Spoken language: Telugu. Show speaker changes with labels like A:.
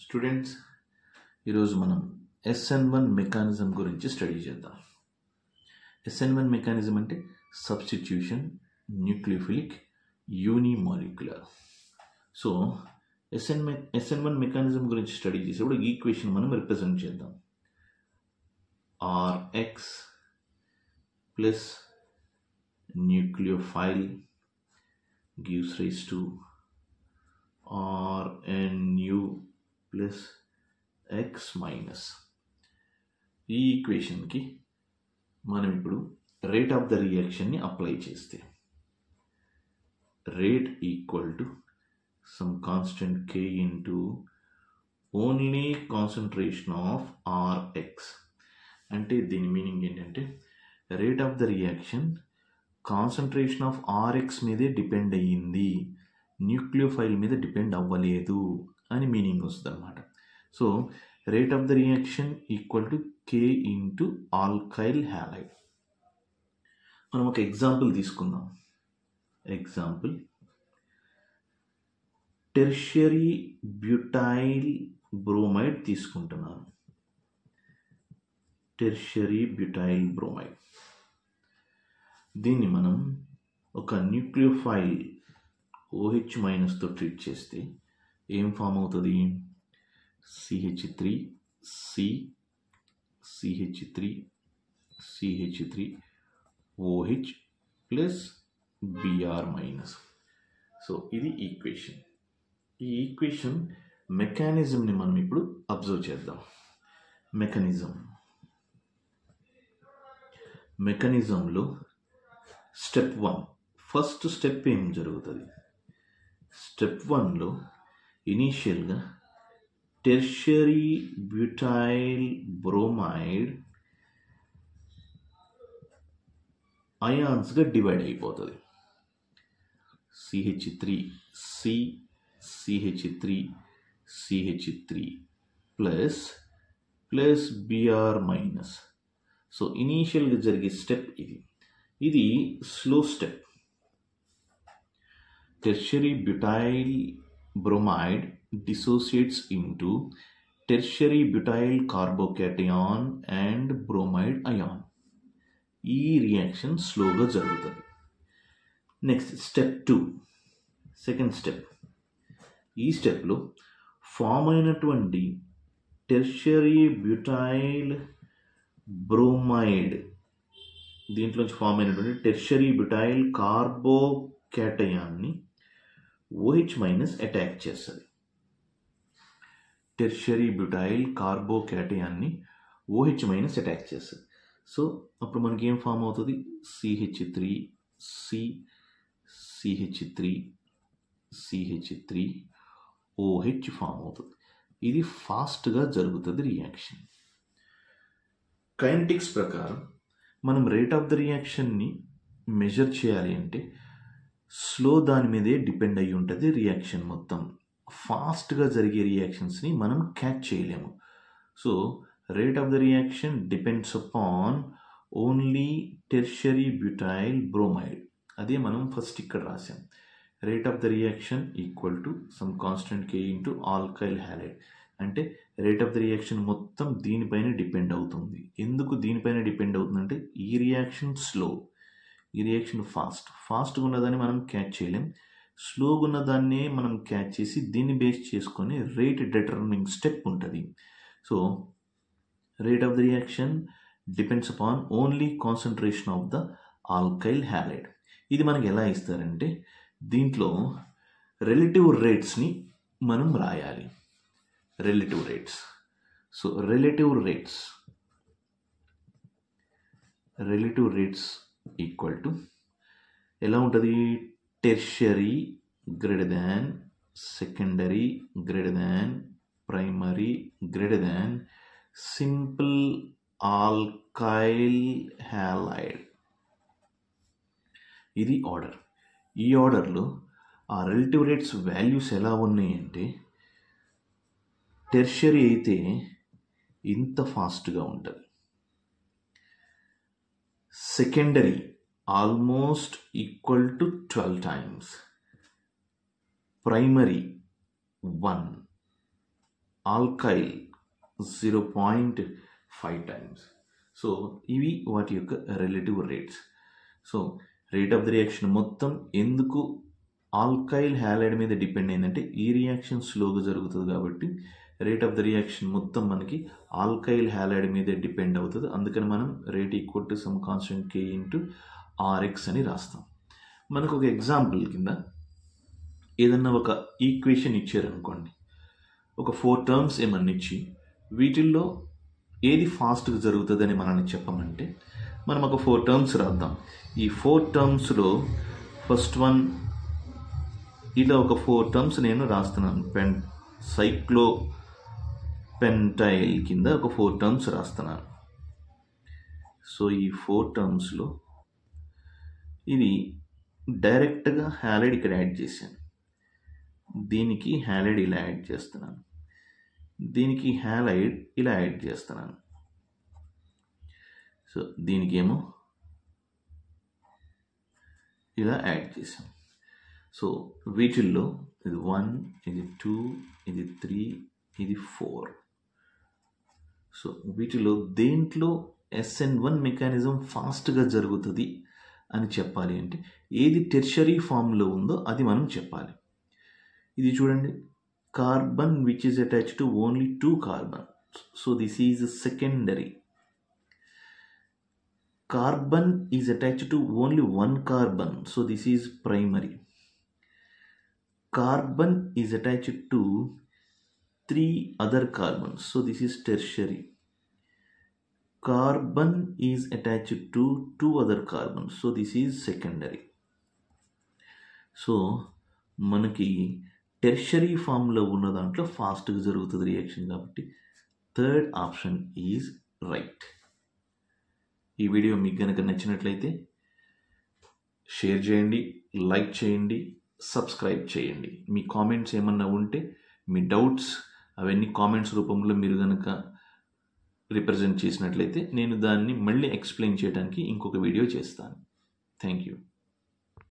A: స్టూడెంట్స్, ఈరోజు మనం SN1 మెకానిజం గురించి స్టడీ చేద్దాం. SN1 మెకానిజం అంటే substitution, nucleophilic, unimolecular. So SN1 mechanism గురించి స్టడీ చేసేప్పుడు ఈక్వేషన్ మనం రిప్రజెంట్ చేద్దాం. Rx plus nucleophile gives rise to RNU plus X minus. ఈ ఈక్వేషన్కి మనం ఇప్పుడు రేట్ ఆఫ్ ద రియాక్షన్ని అప్లై చేస్తే rate equal to some constant K into only concentration of Rx. అంటే దీని మీనింగ్ ఏంటంటే rate of the reaction concentration of Rx మీదే డిపెండ్ అయ్యింది, న్యూక్లియోఫైల్ మీద డిపెండ్ అవ్వలేదు అని మీనింగ్ వస్తుంది అనమాట. So rate of the reaction equal to K into alkyl halide. మనం ఒక ఎగ్జాంపుల్ తీసుకుందాం. ఎగ్జాంపుల్, టెర్షియరీ బ్యూటైల్ బ్రోమైడ్ తీసుకుంటున్నాను. టెర్షియరీ బ్యూటైల్ బ్రోమైడ్, దీన్ని మనం ఒక న్యూక్లియోఫైల్ OH మైనస్తో ట్రీట్ చేస్తే ఏం ఫామ్ అవుతుంది? CH3C CH3 CH3 OH plus Br minus. So ఇది ఈక్వేషన్. ఈ ఈక్వేషన్ మెకానిజంని మనం ఇప్పుడు అబ్జర్వ్ చేద్దాం. మెకానిజంలో స్టెప్ 1, ఫస్ట్ స్టెప్ ఏం జరుగుతుంది? స్టెప్ 1లో ఇనీషియల్గా టెర్షియరీ బ్యూటైల్ బ్రోమైడ్ అయాన్స్గా డివైడ్ అయిపోతుంది. CH3C CH3 CH3 plus Br minus. So ఇనీషియల్గా జరిగే స్టెప్ ఇది slow step. Tertiary butyl bromide dissociates into tertiary butyl carbocation and bromide ion. ఈ రియాక్షన్ స్లోగా జరుగుతుంది. Next step 2, second step. ఈ స్టెప్లో ఫామ్ అయినటువంటి టెర్షియరీ బ్యూటైల్ బ్రోమైడ్, దీంట్లోంచి ఫామ్ అయినటువంటి టెర్షియరీ బ్యూటైల్ కార్బోకేటయాన్ని OH మైనస్ అటాక్ చేస్తుంది. టెర్షియరీ బ్యూటైల్ కార్బోకేటయాన్ని OH మైనస్ అటాక్ చేస్తుంది. సో అప్పుడు మనకి ఏం ఫామ్ అవుతుంది? CH3C CH3 CH3 OH form అవుతుంది. ఇది ఫాస్ట్గా జరుగుతుంది రియాక్షన్. కైనెటిక్స్ ప్రకారం మనం రేట్ ఆఫ్ ద రియాక్షన్ని మెజర్ చేయాలి అంటే స్లో దాని మీదే డిపెండ్ అయ్యి ఉంటుంది రియాక్షన్ మొత్తం. ఫాస్ట్గా జరిగే రియాక్షన్స్ని మనం క్యాచ్ చేయలేము. So rate of the reaction depends upon only tertiary butyl bromide. అదే మనం ఫస్ట్ ఇక్కడ రాసాం. Rate of the reaction equal to some constant K into alkyl halide. అంటే రేట్ ఆఫ్ ద రియాక్షన్ మొత్తం దీనిపైన డిపెండ్ అవుతుంది. ఎందుకు దీనిపైన డిపెండ్ అవుతుందంటే ఈ రియాక్షన్ స్లో, ఈ రియాక్షన్ ఫాస్ట్గా ఉన్నదాన్ని మనం క్యాచ్ చేయలేం. స్లోగా ఉన్నదాన్నే మనం క్యాచ్ చేసి దీన్ని బేస్ చేసుకొని రేట్ డిటర్మినింగ్ స్టెప్ ఉంటుంది. So rate of the reaction depends upon only concentration of the alkyl halide. ఇది మనకి ఎలా ఇస్తారంటే దీంట్లో రిలేటివ్ రేట్స్ని మనం రాయాలి. Relative rates. So relative rates equal to ఎలా ఉంటుంది? Tertiary greater than secondary greater than primary greater than simple alkyl halide. ఇది ఆర్డర్. ఈ ఆర్డర్లో ఆ రిలేటివ్ రేట్స్ వాల్యూస్ ఎలా ఉన్నాయంటే టెర్షియరీ అయితే ఇంత ఫాస్ట్గా ఉంటుంది, secondary almost equal to 12 times, primary 1, alkyl 0.5 times. So ఇవి వాటి యొక్క relative rates. So rate of the reaction మొత్తం ఎందుకు ఆల్కైల్ హ్యాలైడ్ మీద డిపెండ్ అయిందంటే ఈ రియాక్షన్ స్లోగా జరుగుతుంది కాబట్టి రేట్ ఆఫ్ ద రియాక్షన్ మొత్తం మనకి ఆల్కైల్ హ్యాలైడ్ మీద డిపెండ్ అవుతుంది. అందుకని మనం rate equal to some constant K into RX అని రాస్తాం. మనకు ఒక ఎగ్జాంపుల్ కింద ఏదన్నా ఒక ఈక్వేషన్ ఇచ్చారనుకోండి, ఒక 4 టర్మ్స్ ఏమన్నా ఇచ్చి వీటిల్లో ఏది ఫాస్ట్గా జరుగుతుందని మనల్ని చెప్పమంటే మనం ఒక 4 టర్మ్స్ రాద్దాం. ఈ 4 టర్మ్స్లో ఫస్ట్ వన్ ఇలా ఒక 4 టర్మ్స్ నేను రాస్తున్నాను. సైక్లోపెంటైల్ కింద ఒక 4 టర్మ్స్ రాస్తున్నాను. సో ఈ 4 టర్మ్స్లో ఇది డైరెక్ట్గా హ్యాలైడ్ ఇక్కడ యాడ్ చేశాను, దీనికి హ్యాలైడ్ ఇలా యాడ్ చేస్తున్నాను, దీనికి హ్యాలైడ్ ఇలా యాడ్ చేస్తున్నాను. సో దీనికి ఏమో ఇలా యాడ్ చేసాం. సో వీటిల్లో ఇది 1, ఇది 2, ఇది 3, ఇది 4. సో వీటిలో దేంట్లో SN1 మెకానిజం ఫాస్ట్గా జరుగుతుంది అని చెప్పాలి అంటే ఏది టెర్షరీ ఫామ్లో ఉందో అది మనం చెప్పాలి. ఇది చూడండి, carbon which is attached to only 2 carbon. So this is secondary. Carbon is attached to only 1 carbon, so this is primary. Carbon is attached to 3 other carbons, so this is tertiary. Carbon is attached to 2 other carbons, so this is secondary. So మనకి టెర్షరీ ఫామ్లో ఉన్న దాంట్లో ఫాస్ట్గా జరుగుతుంది రియాక్షన్ కాబట్టి థర్డ్ ఆప్షన్ ఈజ్ రైట్. ఈ వీడియో మీకు కనుక నచ్చినట్లయితే షేర్ చేయండి, లైక్ చేయండి, సబ్స్క్రైబ్ చేయండి. మీ కామెంట్స్ ఏమన్నా ఉంటే మీ డౌట్స్ అవన్నీ కామెంట్స్ రూపంలో మీరు కనుక రిప్రజెంట్ చేసినట్లయితే నేను దాన్ని మళ్ళీ ఎక్స్ప్లెయిన్ చేయడానికి ఇంకొక వీడియో చేస్తాను. Thank you.